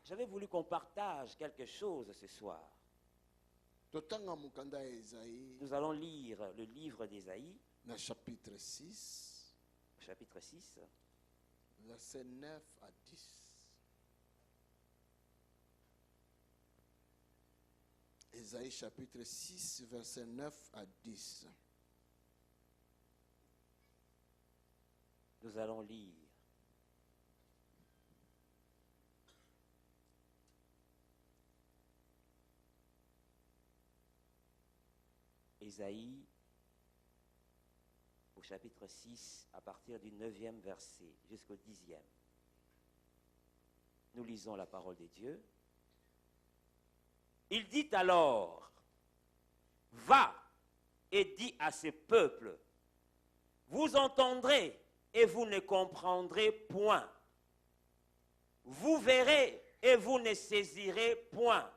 J'avais voulu qu'on partage quelque chose ce soir. Nous allons lire le livre d'Ésaïe, chapitre 6, chapitre 6, versets 9 à 10. Ésaïe chapitre 6, versets 9 à 10. Nous allons lire. Ésaïe au chapitre 6, à partir du 9e verset jusqu'au 10e. Nous lisons la parole de Dieu. Il dit alors, va et dis à ce peuple, vous entendrez et vous ne comprendrez point. Vous verrez et vous ne saisirez point.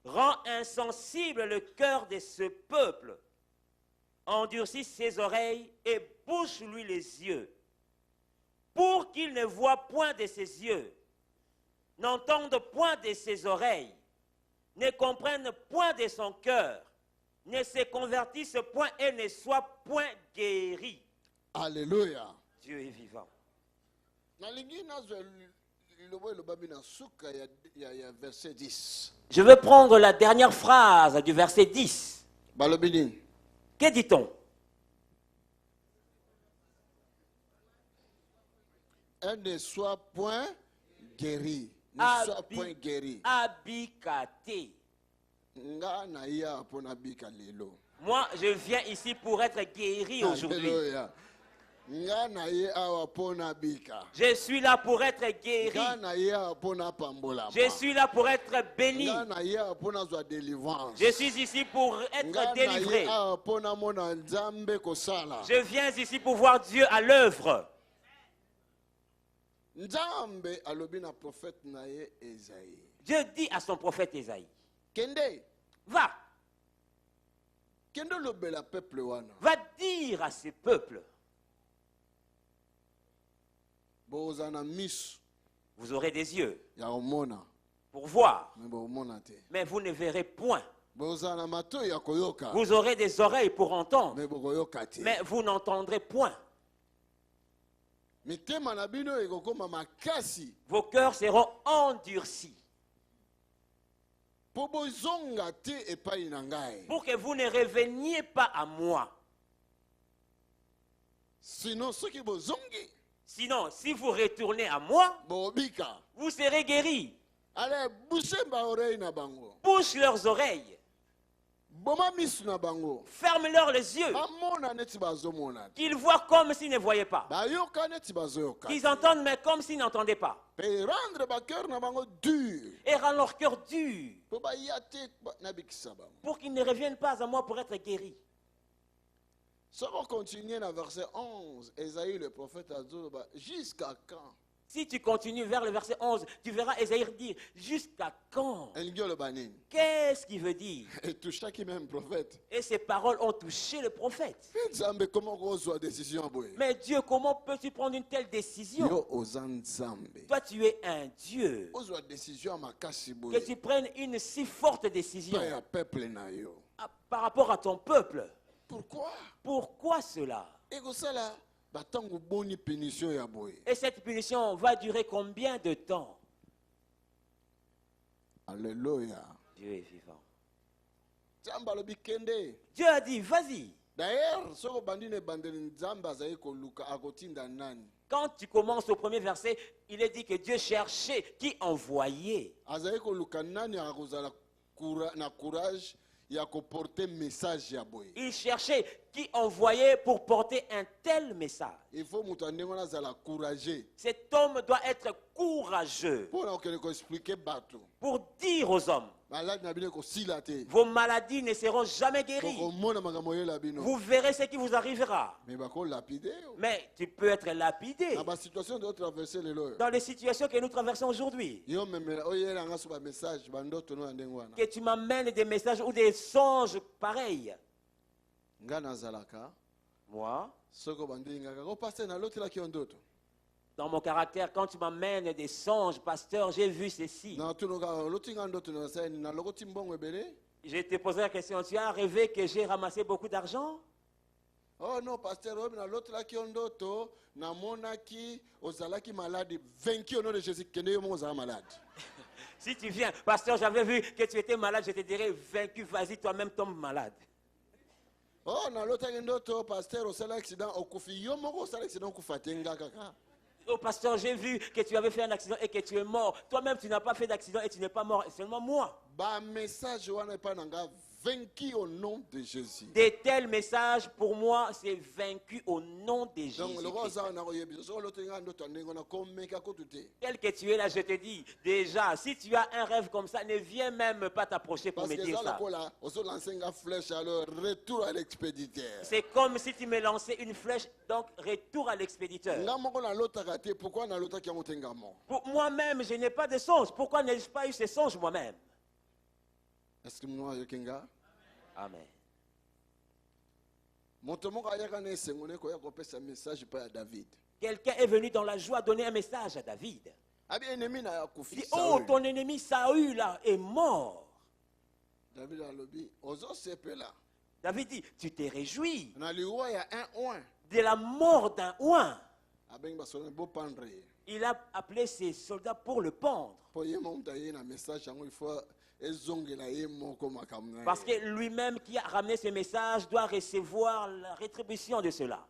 Rends insensible le cœur de ce peuple, endurcis ses oreilles et bouche-lui les yeux, pour qu'il ne voie point de ses yeux, n'entende point de ses oreilles, ne comprenne point de son cœur, ne se convertisse point et ne soit point guéri. Alléluia. Dieu est vivant. Verset 10. Je veux prendre la dernière phrase du verset 10. Que dit-on? Elle ne soit point guérie. Ne soit point guérie. Abikate. Moi, je viens ici pour être guéri aujourd'hui. Je suis là pour être guéri. Je suis là pour être béni. Je suis ici pour être délivré. Je viens ici pour voir Dieu à l'œuvre. Dieu dit à son prophète Ésaïe, va. Va dire à ce peuple. Vous aurez des yeux pour voir, mais vous ne verrez point. Vous aurez des oreilles pour entendre, mais vous n'entendrez point. Vos cœurs seront endurcis pour que vous ne reveniez pas à moi. Sinon, si vous retournez à moi, vous serez guéris. Bouche leurs oreilles. Ferme-leur les yeux. Qu'ils voient comme s'ils ne voyaient pas. Qu'ils entendent mais comme s'ils n'entendaient pas. Et rend leur cœur dur. Pour qu'ils ne reviennent pas à moi pour être guéris. Si on continue dans verset 11, Ésaïe le prophète a dit, jusqu'à quand? Si tu continues vers le verset 11, tu verras Ésaïe dire, jusqu'à quand? Qu'est-ce qu'il veut dire? Et ces paroles ont touché le prophète. Mais Dieu, comment peux-tu prendre une telle décision? Toi, tu es un Dieu. Que tu prennes une si forte décision par rapport à ton peuple. Pourquoi cela? Et cette punition va durer combien de temps? Alléluia. Dieu est vivant. Dieu a dit, vas-y. D'ailleurs, quand tu commences au premier verset, il est dit que Dieu cherchait qui envoyait. Il cherchait qui envoyait pour porter un tel message. Cet homme doit être courageux pour dire aux hommes, vos maladies ne seront jamais guéries. Vous verrez ce qui vous arrivera. Mais tu peux être lapidé dans les situations que nous traversons aujourd'hui. Que tu m'amènes des messages ou des songes pareils. Moi, Dans mon caractère, quand tu m'amènes des songes, pasteur, j'ai vu ceci. na tunoka lotinga ndoto na sani na lokoti mbongo ebele. Je te posé la question, tu as rêvé que j'ai ramassé beaucoup d'argent? Oh non, pasteur, obi na lotelaki yo ndoto namonaki ozalaki malade vaincu au nom de Jésus kende yo mo ozala malade. Si tu viens, pasteur, j'avais vu que tu étais malade, je te dirais, vaincu, vas-y, toi-même tombe malade. Oh na lotaki ndoto pasteur osala accident okufi yo moko osala accident okufa te nga kaka. Oh, pasteur, j'ai vu que tu avais fait un accident et que tu es mort. Toi-même, tu n'as pas fait d'accident et tu n'es pas mort, seulement moi. Ba message wana pa nanga vaincu au nom de Jésus. De tels messages, pour moi, c'est vaincu au nom de Jésus. Donc le rosa na koyebi so lotinga ndoto ndengo na komeka kotute. Tel que tu es là, je te dis, déjà, si tu as un rêve comme ça, ne viens même pas t'approcher pour Parce me que dire ça la ça. kola oso lancer nga flèche alors retour à l'expéditeur. C'est comme si tu me lançais une flèche, donc retour à l'expéditeur. Nga moko na lotaka te pourquoi na lotaki yango tenga mo. Pour moi-même, je n'ai pas de songe. Pourquoi n'ai-je pas eu ces songes moi-même? Est-ce que mwa yokenga? Amen. Moto moko ayaka na esengone ko ya kopesa message pa ya David. Quelqu'un est venu dans la joie donner un message à David. Abi ennemi na ya Il kufi dit, oh, Saül. ton ennemi Saül là est mort. David alobi ozo sepela. David dit, tu t'es réjoui Na liwa ya un oin. de la mort d'un oin. Abengi basona bo pendre. Il a appelé ses soldats pour le pendre. Po ye mo mutaye na message yango il faut ezongela ye moko makamna. Parce que lui-même qui a ramené ce message doit recevoir la rétribution de cela.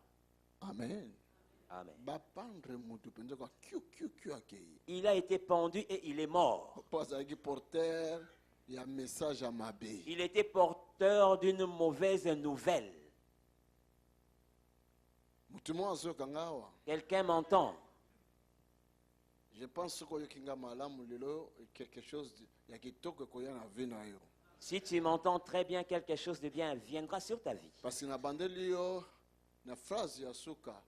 Amen. Amen. Ba pendre mutu penza kwa kiu akei. Il a été pendu et il est mort. Po azaki porteur ya message à mabe. Il était porteur d'une mauvaise nouvelle. Mutu mo azoka ngawa. Quelqu'un m'entend? Je pense que yokinga malamu lelo quelque chose ya kitoko koya na vie na yo. Si tu m'entends très bien, quelque chose de bien viendra sur ta vie. Parce que na bandeli yo na phrase ya suka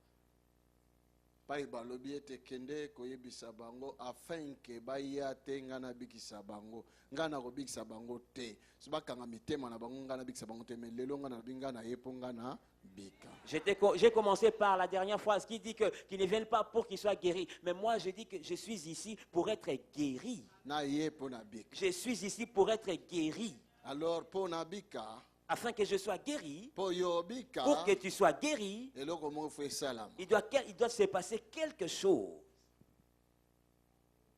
pai balobi ete kende koyebisa bango afin que baya te ngana bikisa bango ngana kobikisa bango te so bakanga mitema na bango ngana bikisa bango te mais lelo ngana binga na yepo ngana bika. J'ai commencé par la dernière phrase qui dit qu'ils ne viennent pas pour qu'ils soient guéris. Mais moi, je dis que je suis ici pour être guéri. Na yepo na bika. Je suis ici pour être guéri. Alors po na bika Afin que je sois guéri, po yo bika pour que tu sois guéri, eloko mo fo salam. il doit se passer quelque chose.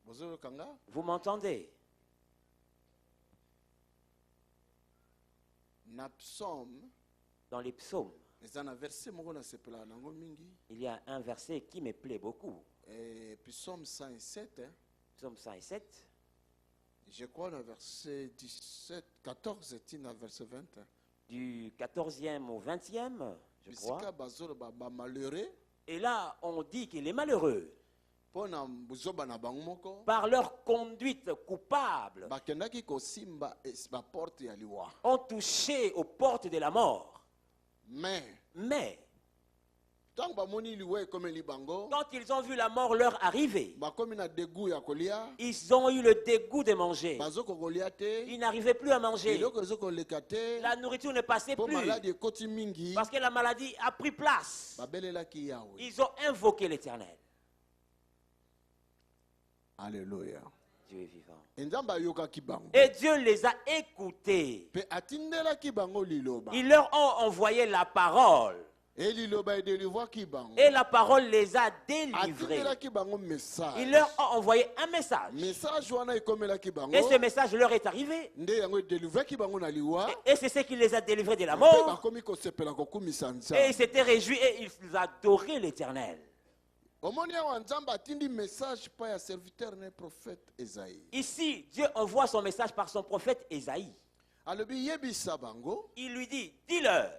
Bozo kanga Vous m'entendez? na psaume Dans les psaumes, ezana verset moko na sepela nango mingi il y a un verset qui me plaît beaucoup. et psaume 107 hein. Psaume 107, Je crois dans verset 17, 14 et dans verset 20. du 14e au 20e, je crois. Bisika bazolo ba malheureux Et là, on dit qu'il est malheureux pona buzoba na bango moko par leur conduite coupable. bakendaki kosimba ba porte ya liwa. Ont touché aux portes de la mort. Mais Tant bamoni liwa ekomeli bango quand ils ont vu la mort leur arriver, bakomi na dégoût ya kolia ils ont eu le dégoût de manger. bazoko kolia te Ils n'arrivaient plus à manger. eloko ezoko leka te La nourriture ne passait po plus maladi ekoti mingi parce que la maladie a pris place. babelelaki Yahweh. Ils ont invoqué l'Éternel. Alléluia. Dieu est vivant. Nzamba yokaki bango Et Dieu les a écoutés. pe atindelaki bango liloba Ils leur ont envoyé la parole. et liloba edelivwaki bango Et la parole les a délivrés. atindelaki bango message Il leur a envoyé un message. message wana ekomelaki bango Et ce message leur est arrivé. nde yango edelivwaki bango na liwa Et c'est ce qui les a délivrés de la mpe mort. bakomi kosepela kokumisa Et ils nzambe s'étaient réjouis et ils adoraient l'Éternel. omoni awa nzambe atindi message pa ya serviteur ne prophète Esaïe Ici, Dieu envoie son message par son prophète Ésaïe. alobi yebisa bango Il lui dit, dis-leur,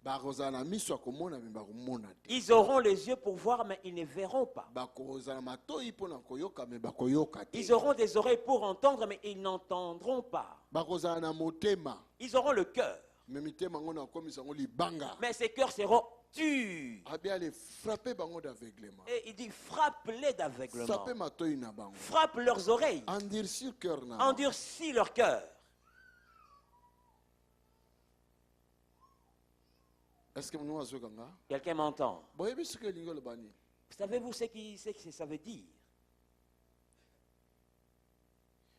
bakozala na miso ya komona me bakomona te ils auront les yeux pour voir, mais ils ne verront pas. bakozala matoi mpona koyoka me bakoyoka te Ils auront des oreilles pour entendre, mais ils n'entendront pas. bakozala na motema Ils auront le cœur, me mitema yango nakomisa yango libanga mais ces cœurs seront durs. abi ale frappe bango d'aveuglement Et il dit, frappe-les d'aveuglement. frappe matoi na bango Frappe leurs oreilles. endurcir cœur na Endurcis leur cœur. est-ce que mwana azokanga Quelqu'un m'entend? boyebi soki elingi oloba nini Savez-vous ce que ça veut dire?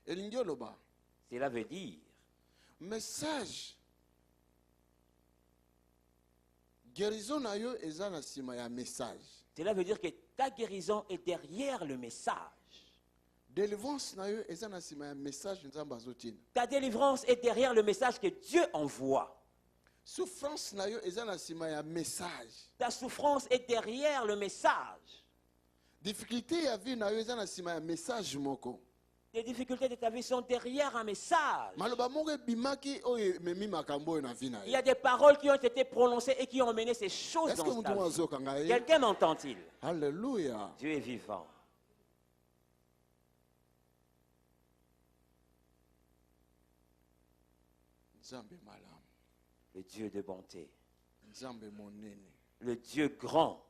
elingi oloba Cela veut dire message guérison na yo eza na nsima ya message. Cela veut dire que ta guérison est derrière le message. Délivrance na yo eza na nsima ya message nzambe azotina. Ta délivrance est derrière le message que Dieu envoie. Souffrance na yo eza na nsima ya message. Ta souffrance est derrière le message. Difficulté ya vie na yo eza na nsima ya message moko. Les difficultés de ta vie sont derrière un message. Maloba moko ebimaki oyo ememi makambo oyo na vie na Il y yo. a des paroles qui ont été prononcées et qui ont mené ces choses Est-ce que dans mutu ta vie. azokanga ye? Quelqu'un m'entend-il? Alléluia. Dieu est vivant. Nzambe malamu. Le Dieu de bonté. Nzambe monene. Le Dieu grand.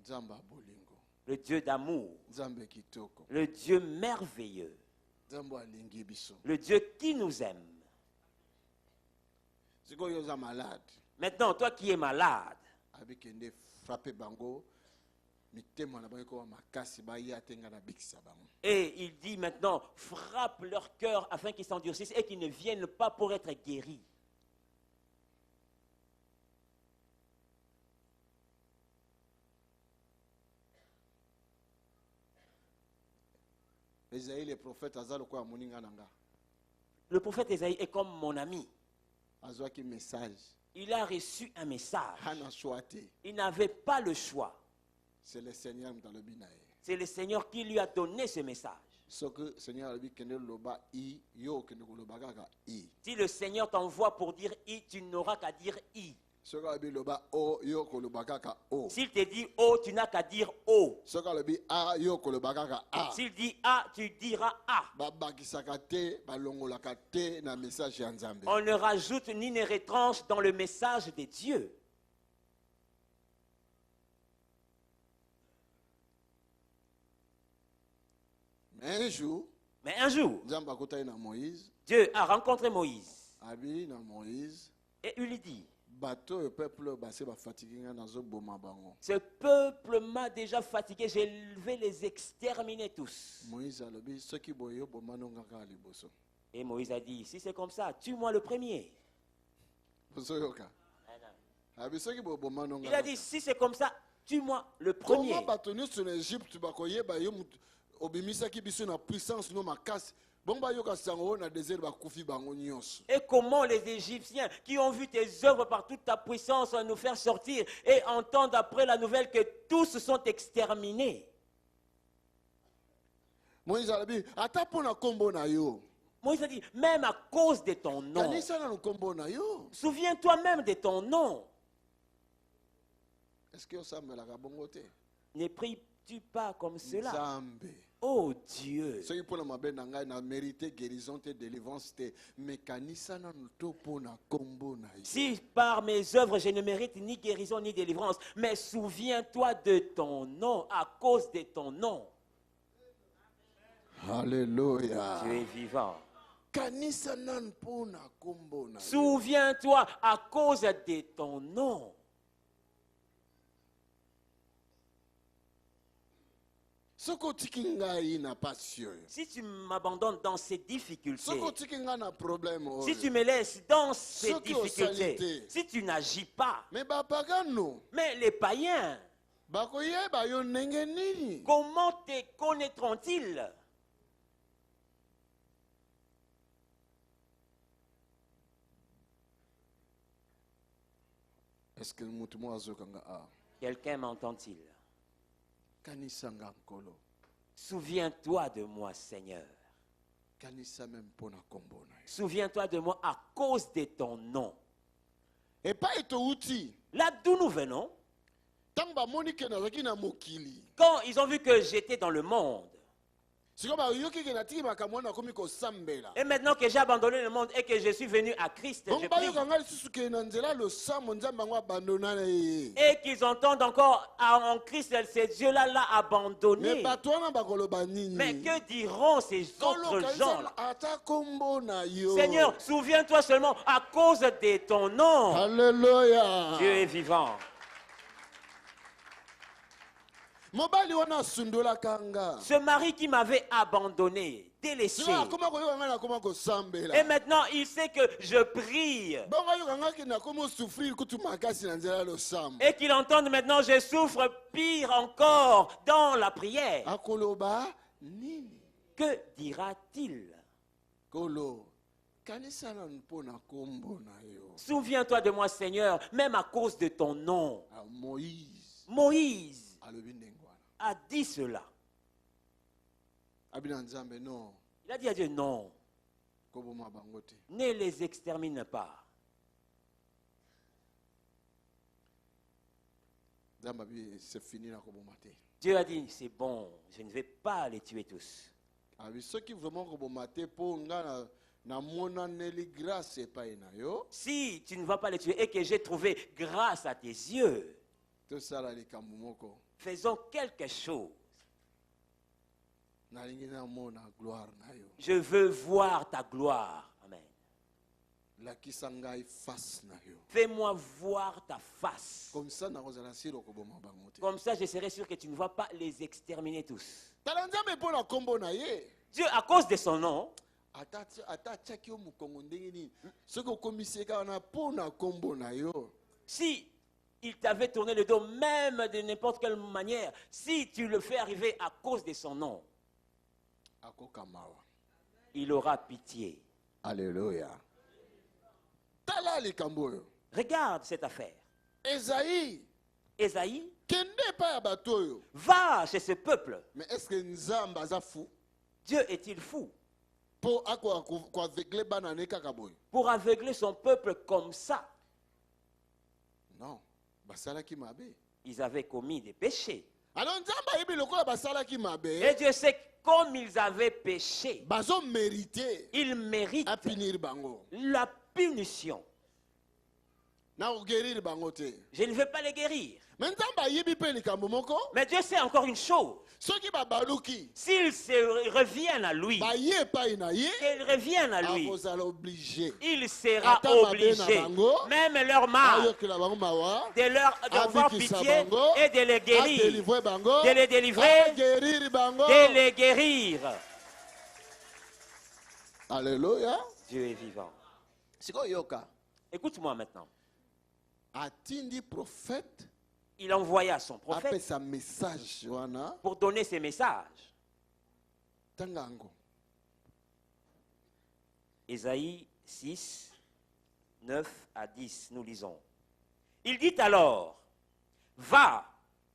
Nzambe abolingo. Le Dieu d'amour. Nzambe kitoko. Le Dieu merveilleux. Nzambe alingi biso. Le Dieu qui nous aime. Sikoyo oza malade. Maintenant, toi qui es malade, Abikende frappe bango. Mitema na bango ko makasi ba ya tenga na bikisa bango. et il dit maintenant, frappe leur cœur afin qu'ils s'endurcissent et qu'ils ne viennent pas pour être guéris. Esaïe le prophète azalo kwa moninga nanga. Le prophète Ésaïe est comme mon ami. Azwaki message. Il a reçu un message. Hana choate. Il n'avait pas le choix. C'est le Seigneur mtalobi na ye. C'est le Seigneur qui lui a donné ce message. Soko Seigneur alobi kende loba I yo kende loba kaka I. Si le Seigneur t'envoie pour dire I, tu n'auras qu'à dire I. Soko alobi loba O yo koloba kaka O. S'il te dit O, tu n'as qu'à dire O. Soko alobi A yo koloba kaka A. S'il dit A, tu diras A. Babakisaka te balongolaka te na message ya Nzambe. On ne rajoute ni ne retranche dans le message de Dieu. Un jour, Mais un jour, Nzambe akotaki na Moïse, Dieu a rencontré Moïse abi na Moïse, et il lui dit, bato le peuple base bafatiki nga nazoboma bango. ce peuple m'a déjà fatigué, je vais les exterminer tous. Moïse alobi soki boye oboma no nga kaka liboso. Et Moïse a dit, si c'est comme ça, tue-moi le premier. Ozoyoka. Abi soki boye oboma no nga. Il a dit, si c'est comme ça, tue-moi le Comment premier. bato nyonso na Egypte bakoyeba yo mutu obimisaki biso na puissance no makasi. Bon bayoka sango na désert bakufi bango nyonso. Et comment les Égyptiens qui ont vu tes œuvres par toute ta puissance nous faire sortir et entendent après la nouvelle que tous sont exterminés. Moïse alobi ata mpo na kombo na yo. Moïse a dit, même à cause de ton nom, Kanisa na kombo na yo. souviens-toi même de ton nom. Est-ce que osambelaka bongo te? Ne pries-tu pas comme cela? Nzambe. Oh Dieu. Soki mpo na mabe na ngai na mérité guérison te délivrance te mais kanisa nanu to mpo na kombo na yo. Si par mes œuvres je ne mérite ni guérison ni délivrance, mais souviens-toi de ton nom, à cause de ton nom. Alléluia. Tu es vivant. Kanisa nanu mpo na kombo na yo. Souviens-toi à cause de ton nom. Soki otiki ngai na pasi oyo. Si tu m'abandonnes dans ces difficultés, Soki otiki ngai na problème oyo. si tu me laisses dans ces Ceux qui ont difficultés, salité. si tu n'agis pas, Mais bapagano mais les païens, bakoyeba yo ndenge nini? comment te connaîtront-ils? Est-ce que mutu mo azokanga a? Quelqu'un m'entend-il? Kanisa nga nkolo. Souviens-toi de moi, Seigneur. Kanisa même mpo na kombo na yo. Souviens-toi de moi à cause de ton nom. Epai touti. Là d'où nous venons, Ntango bamoni ke nazalaki na mokili. quand ils ont vu que j'étais dans le monde, Sikoyo bayoki ke natiki makambo wana nakomi kosambela. et maintenant que j'ai abandonné le monde et que je suis venu à Christ, je Bongo prie, bayoka ngai lisusu ke na nzela losambo Nzambe yango abandona na ye. et qu'ils entendent encore en Christ, ce Dieu-là l'a Mais abandonné. bato wana bakoloba nini? Mais que diront ces autres gens-là? ata kombo na yo. Seigneur, souviens-toi seulement à cause de ton nom. Alléluia. Dieu est vivant. mobali wana asundolaka nga Ce mari qui m'avait abandonné, délaissé. sikoyo akoma koyoka ngai nakoma kosambela Et maintenant, il sait que je prie. bongo ayoka ngaki nakoma osouffrir kutu makasi na nzela ya losambo Et qu'il entende maintenant, je souffre pire encore dans la prière. akoloba nini Que dira-t-il? kolo kanisa nanu mpo na nkombo na yo Souviens-toi de moi, Seigneur, même à cause de ton nom. moïse Moïse alobi ndenge wana a dit cela. abi na nzambe non Il a dit à Dieu, non, koboma bango te ne les extermine pas. nzambe abi c'est fini na koboma te Dieu a dit, c'est bon, je ne vais pas les tuer tous. abi soki vraiment koboma te mpo nga namonaneli grâce epai na yo Si tu ne vas pas les tuer et que j'ai trouvé grâce à tes yeux, tosala likambo moko faisons quelque chose. nalingi namona gloire na yo Je veux voir ta gloire. Amen. lakisa ngai face na yo Fais-moi voir ta face. comme ça nakozala siro koboma bango te Comme ça, je serai sûr que tu ne vas pas les exterminer tous. tala nzambe mpo na nkombo na ye Dieu, à cause de son nom, ata atiaki yo mokongo ndenge nini soki okomisi eka wana mpo na nkombo na yo si il t'avait tourné le dos, même de n'importe quelle manière, si tu le fais arriver à cause de son nom, akokamawa il aura pitié. alleluya tala likambo oyo Regarde cette affaire. ezaïe Ésaïe kende epai ya bato oyo va chez ce peuple. mais est ce que nzambe aza fou Dieu est-il fou mpo akoka koavegle bana ne kaka boye pour aveugler son peuple comme ça? non basalaki mabe Ils avaient commis des péchés. alors nzambe ayebi lokola basalaki Et mabe Dieu sait que comme ils avaient péché, bazomérite ils méritent apinir bango la punition. na koguérir bango te Je ne veux pas les guérir. me nzambe ayebi mpe likambo moko Mais Dieu sait encore une chose. soki babaluki S'ils reviennent à lui, baye epai na ye qu'ils reviennent à lui, akozala oblige il sera Ata mabe na obligé, bango, même leur mal, ayokela bango mawa de leur avoir abikisa pitié bango, et de les guérir. adelivre bango De les délivrer, aguérir bango de les guérir. alleluya Dieu est vivant. sikoyo yoka Écoute-moi maintenant. atindi prophète Il envoya son prophète apesa message wana pour donner ses messages. tanga yango Ésaïe 6, 9 à 10, nous lisons. Il dit alors, va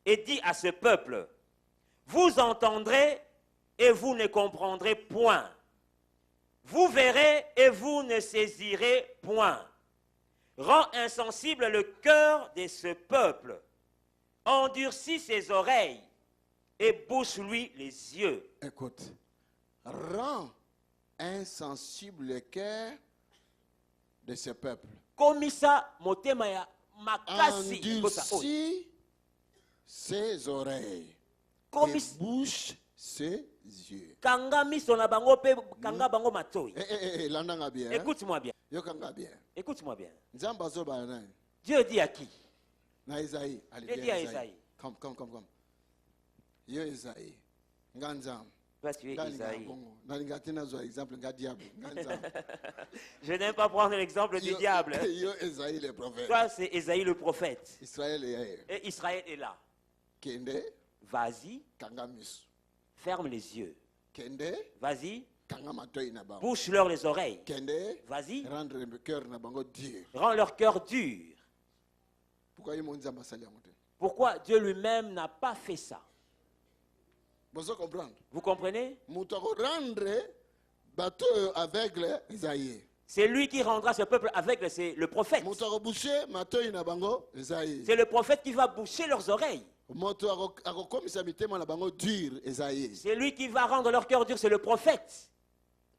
et dis à ce peuple, vous entendrez et vous ne comprendrez point. Vous verrez et vous ne saisirez point. Rends insensible le cœur de ce peuple. Endurcis ses oreilles et bouche-lui les yeux. écoute rend insensible le cœur de ce peuple Komisa motema ya makasi kosa oyo. endurcis ses oreilles Komis- et bouche ses yeux kanga miso na bango pe kanga bango matoi. landanga bien Écoute-moi bien. yokanga bien Écoute-moi bien. nzambe azobala nani Dieu dit à qui? na Esaïe Dieu dit à Esaïe. Come. Yo Esaïe nga nzambe Toi, tu es Esaïe. nalinga te nazwa exemple nga diable nga nzambe Je n'aime pas prendre l'exemple du diable. yo Esaïe le prophète Toi, c'est Esaïe le prophète. Israël eyaye Et Israël est là. kende Vas-y, kanga miso ferme les yeux. kende Vas-y, kanga matoi na bango bouche-leur les oreilles. kende Vas-y, rendre le cœur na bango dur rends leur cœur dur. pourquoi ye mo nzambe asali yango te Pourquoi Dieu lui-même n'a pas fait ça? bozo comprendre Vous comprenez? moto akorendre bato oyo aveugle Esaïe C'est lui qui rendra ce peuple aveugle, c'est le prophète. moto akobouche matoi na bango Esaïe C'est le prophète qui va boucher leurs oreilles. moto akokomisa mitema na bango dur Esaïe C'est lui qui va rendre leur cœur dur, c'est le prophète.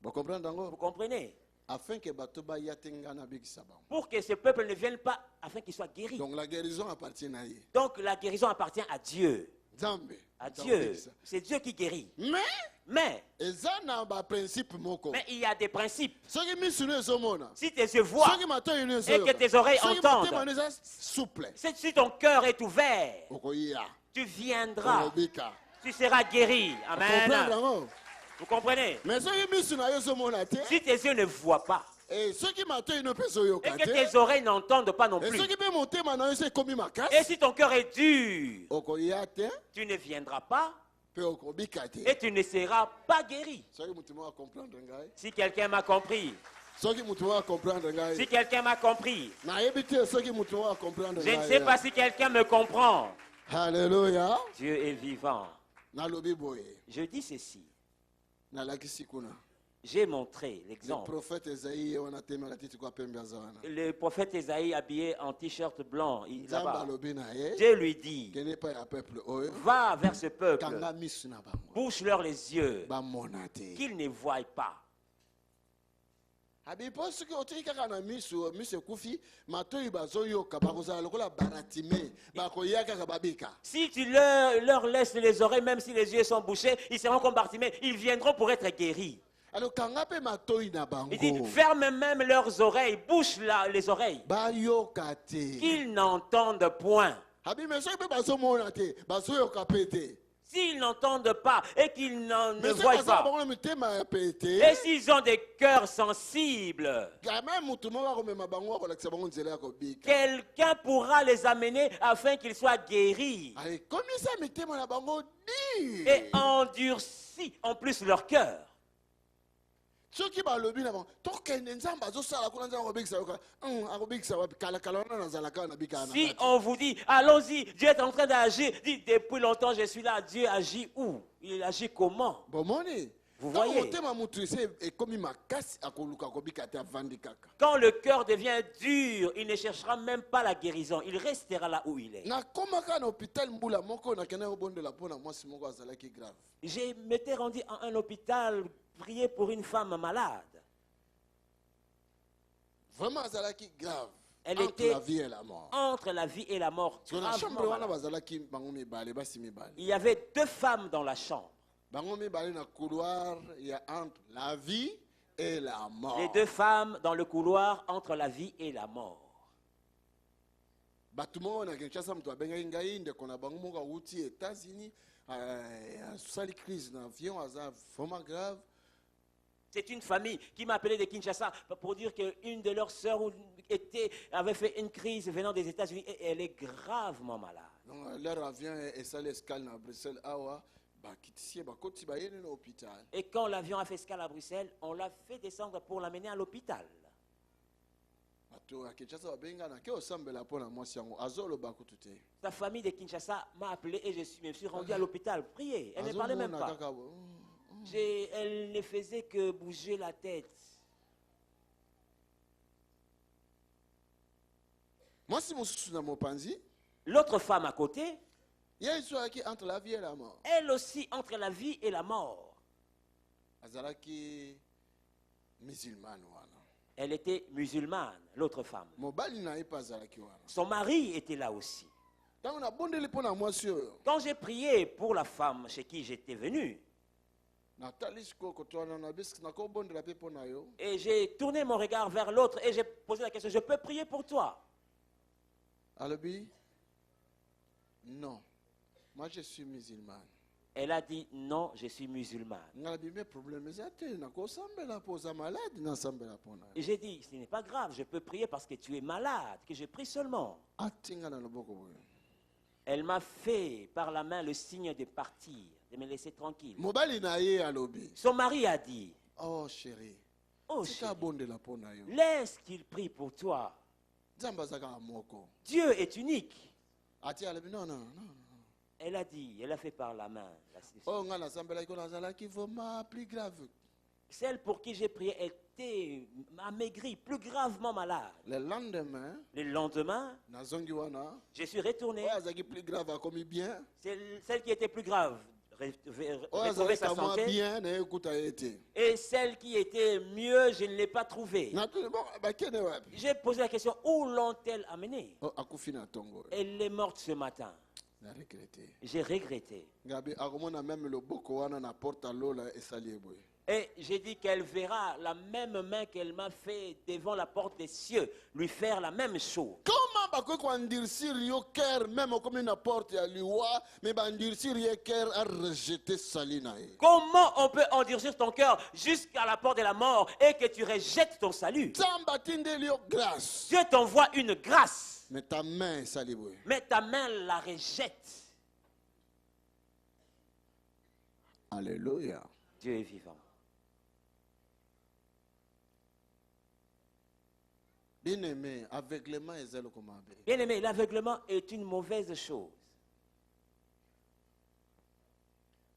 bocomprendre Vous yango comprenez? afin que bato baya te nga na bikisa bango Pour que ce peuple ne vienne pas, afin qu'il soit guéri. donc la guérison appartient à ye Donc la guérison appartient à Dieu. nzambe À moto Dieu. akobikisa. C'est Dieu qui guérit. mais Mais eza na baprincipe moko il y a des principes. soki misu no ezomona Si tes yeux voient soki matoi no et que tes oreilles soki entendent, motema no eza souple si ton cœur est ouvert, okoya tu viendras, okobika tu seras guéri. Amen. comprendre yango Vous comprenez? mais soki misu na yo ezomona te Si tes yeux ne voient pas soki matoi no mpe et ezoyoka que te tes oreilles n'entendent pas non et plus, soki mpe motema na yo esi ekomi et makasi si ton cœur est dur, okoya te tu ne viendras pas mpe okobika te et tu ne seras pas guéri. soki motu moko acomprendre ngai Si quelqu'un m'a compris, soki motu moko acomprendre ngai si quelqu'un m'a compris, nayebi te soki motu moko acomprendre je ne sais pas si quelqu'un me comprend. halleluya Dieu est vivant. nalobi boye Je dis ceci. nalakisi kuna J'ai montré le l'exemple. prophète ezaïe ye wana temaka titi kwa pembe aza wana Le prophète Esaïe habillé en t-shirt blanc, nzambe là-bas. alobi na ye Dieu lui dit, kende epai ya peuple oyo va vers ce peuple, kanga misu na bango bouche-leur les yeux, bamona te qu'ils ne voient pas. abi mpo soki otiki kaka na misu ekufi matoi bazoyoka bakozala lokola baratime bakoya kaka babika Si tu leur laisses les oreilles, même si les yeux sont bouchés, ils seront comme Bartimée, ils viendront pour être guéris. alors kanga mpe matoi na Il dit, bango ferme même leurs oreilles, bouche les oreilles, bayoka te qu'ils n'entendent point. abi me soki mpe bazomona te bazoyoka mpe te S'ils n'entendent pas et qu'ils ne me soki voient bazala pas, bango na mitema ya pe et te s'ils ont des cœurs sensibles, game motu moko akomema bango akolakisa bango nzela ya kobika quelqu'un pourra les amener afin qu'ils soient guéris ekomisa mitema na bango et dir endurcis en plus leur cœur. soki balobi na bango tokende nzambe azosala kuna nzambe akobikisa yoka akobikisa wapi kalakala wana nazalaka na bika na Si kati. on vous dit, allons-y, Dieu est en train d'agir, dites, depuis longtemps je suis là, Dieu agit où? Il agit comment? bomoni Vous ntango voyez? motema motu ese ekomi makasi akoluka kobika te avandi kaka Quand le cœur devient dur, il ne cherchera même pas la guérison, il restera là où il est. nakomaka na hôpital mbula moko nakende kobondela mpo na mwasi moko azalaki grave Je m'étais rendu à un hôpital, prier pour une femme malade. vraiment azalaki grave Elle entre était la vie et la mort entre la vie et la mort. parce que na gravement chambre wana malade. bazalaki bango mibale basi mibale Il y avait deux femmes dans la chambre. bango mibale na couloir ya entre la vie et la mort Les deux femmes dans le couloir entre la vie et la mort. bato moko na kinshasa moto abengaki ngai ndeko na bango moko awuti états-unis asali crise na avion aza vraiment grave C'est une famille qui m'a appelé de Kinshasa pour dire qu'une de leurs sœurs avait fait une crise venant des États-Unis et elle est gravement malade. donc leur avion esali escale na bruxelles awa bakitisie bakoti bayene na hôpital Et quand l'avion a fait escale à Bruxelles, on l'a fait descendre pour l'amener à l'hôpital. bato ya kinshasa babenga na ke osambela mpo na mwasi yango azoloba kutu te Sa famille de Kinshasa m'a appelé et me suis rendu à l'hôpital. Prier. Elle ne parlait même azomona pas. kaka Elle ne faisait que bouger la tête. mwasi mosusu na mopanzi L'autre femme à côté, ye ezwaki entre la vie et la mort elle aussi entre la vie et la mort. azalaki musulmane wana Elle était musulmane, l'autre femme. mobali na ye mpe azalaki wana Son mari était là aussi. ntango nabondeli mpo na mwasi oyo Quand j'ai prié pour la femme chez qui j'étais venu, natali sikoyo kotwana na biski nakobondela mpe mpo na yo et j'ai tourné mon regard vers l'autre et j'ai posé la question, je peux prier pour toi? alobi non moi je suis musulmane Elle a dit, non, je suis musulmane. ngai nabi me problème eza te nakosambela mpo oza malade nasambela mpo na Et yo j'ai dit, ce n'est pas grave, je peux prier parce que tu es malade, que je prie seulement. atinga na loboko boye Elle m'a fait par la main le signe de partir, de me laisser tranquille. mobali na ye alobi Son mari a dit, oh chéri oh tika chérie, abondela mpo na yo laisse qu'il prie pour toi. nzambe aza kaka moko Dieu est unique. ati alobi non Elle a dit, elle a fait par la main. oyo ngai nasambelaki ko nazalaki vraiment plus grave Celle pour qui j'ai prié était amaigrie, plus gravement malade. le lendemain Le lendemain, nazongi wana je suis retourné. oyo azalaki plus grave akomi bien Celle qui était plus grave oyo retrouvait sa azalaki mwa santé. bien naye kuta ye te Et celle qui était mieux, je ne l'ai pas trouvée. natuni bon bakende wapi J'ai posé la question, où l'ont-elle amenée? oh, akufi na ntongo Elle est morte ce matin. na regretté. J'ai regretté. Ngabi akomona même loboko wana na porte à l'eau là esali eboye. Et j'ai dit qu'elle verra la même main qu'elle m'a fait devant la porte des cieux, lui faire la même chose. Comment bakoki koandircir yo cœur même comme na porte ya liwa mais bandircir ye cœur a rejeté sali na ye. Comment on peut endurcir ton cœur jusqu'à la porte de la mort et que tu rejettes ton salut? Nzambe atindeli yo grâce. Dieu t'envoie une grâce, Mais ta main esali boye. mais ta main la rejette. Alléluia. Dieu est vivant. Bien-aimé, aveuglement ezali komabe. Bien-aimé, l'aveuglement est une mauvaise chose.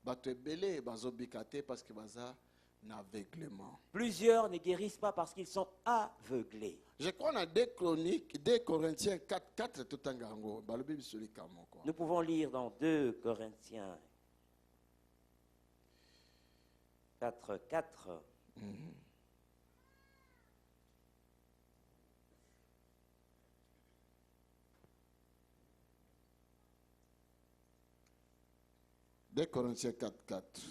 Bato ebele bazobika te parce que baza na aveuglement. Plusieurs ne guérissent pas parce qu'ils sont aveuglés. Je crois dans 2 Corinthiens 4 totanga yango balobi biso likamoko. Nous pouvons lire dans 2 Corinthiens 4. Deux Corinthiens 4.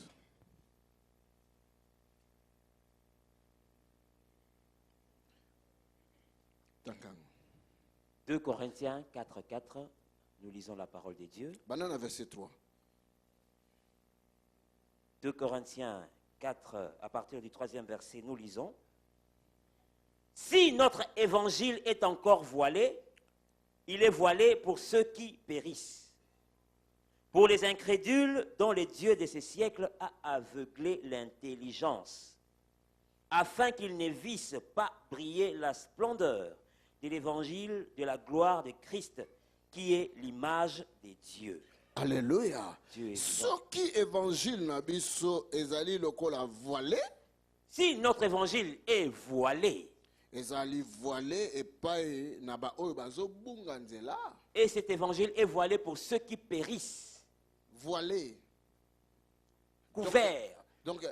Tankango. 2 Corinthiens 4, nous lisons la parole de Dieu. Banana verset 3. 2 Corinthiens 4, à partir du 3e verset, nous lisons. Si notre évangile est encore voilé, il est voilé pour ceux qui périssent. Pour les incrédules dont le Dieu de ces siècles a aveuglé l'intelligence, afin qu'ils ne vissent pas briller la splendeur de l'évangile de la gloire de Christ, qui est l'image de Dieu. Alléluia. Dieu est Ce vivant. qui évangile na biso ezali lokola voilé, Si notre évangile est voilé, ezali voilé epai na ba oyo bazobunga nzela. et cet évangile est voilé pour ceux qui périssent, Voilé. couvert, Donc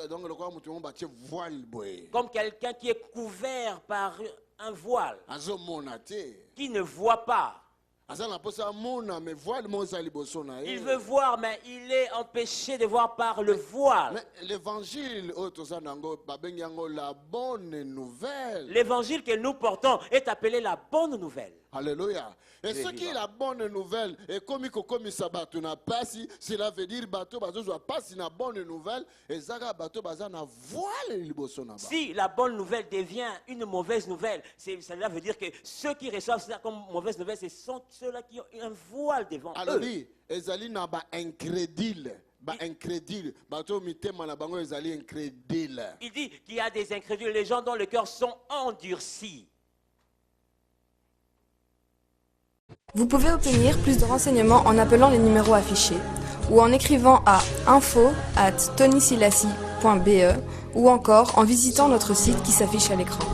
lokola mutu mo batie voile boye. comme quelqu'un qui est couvert par un voile, Azomona te. qui ne voit pas. Aza na posa mona mais voile mo ezali boso na ye. Il veut voir, mais il est empêché de voir par le voile. Mais l'évangile oyo toza nango babengi yango la bonne nouvelle. L'évangile que nous portons est appelé la bonne nouvelle. Alléluia. Et Dieu ce est qui est vivant. la bonne nouvelle, et comme kokomisa bato na pasi, cela veut dire bato bazozwa pasi na bonne nouvelle, et zaka bato baza na voile liboso na ba. Si la bonne nouvelle devient une mauvaise nouvelle, cela veut dire que ceux qui reçoivent ça comme mauvaise nouvelle, ce sont ceux-là qui ont un voile devant Alors eux. oui, ezali na ba incrédule, bato mitema na bango ezali incrédule. Il dit qu'il y a des incrédules, les gens dont le cœur sont endurcis. Vous pouvez obtenir plus de renseignements en appelant les numéros affichés ou en écrivant à info@tonysilassi.be ou encore en visitant notre site qui s'affiche à l'écran.